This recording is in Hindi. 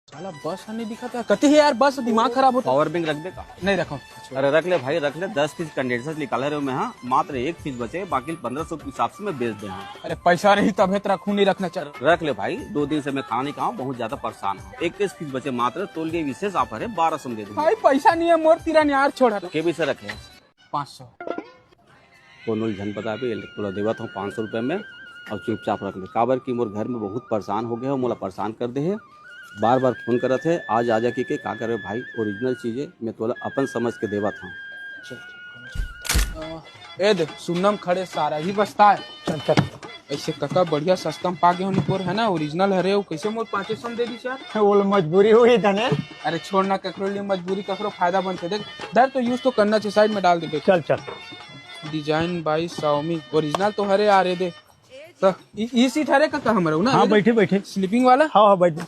साला बस नहीं दिखा था कते है यार बस दिमाग खराब होता। पावर बैंक रख दे का? नहीं रखो। अरे रख ले भाई रख ले, 10 पीस कंडेंसर निकाले रहे मैं, हाँ मात्र 1 पीस बचे, बाकी 1500 के हिसाब से मैं बेच दे। अरे पैसा नहीं तब है रखू नहीं रखना चाहिए। रख ले भाई, 2 दिन से मैं खाना नहीं खाऊं, बहुत ज्यादा परेशान हूँ। 21 पीस बचे मात्र, तोल के विशेष ऑफर है, 1200 में दे दूंगा। भाई पैसा नहीं है मोर तीरा यार छोड़। के भी से रखे 500 कोनो झन पता भी तोला देवत हूँ 500 रुपए में, और चुपचाप रख ले। काबर की मोर घर में बहुत परेशान हो गए हो, मोला परेशान कर दे है, बार बार फोन करत है, आज आजा के का करे भाई, ओरिजिनल चीजें मैं तोला अपन समझ के देवत हूँ। ए दे सुनम खड़े सारा ही बसता है। चल चल ऐसे कका बढ़िया सस्ता में पागे होने पर है ना, ओरिजिनल हरे हो कैसे मोर 500 दे दी यार। वो मजबूरी हुई तने। अरे छोड़ना ककरो लिए मजबूरी ककरो फायदा बनते देख दर तो यूज तो करना चाहिए, साइड में डाल दे। चल चल डिजाइन बाई Xiaomi ओरिजिनल तो हरे आ रहे दे तो ई सीट हरे का हमारा ना। हाँ बैठे बैठे स्लीपिंग वाला। हाँ हाँ बैठे।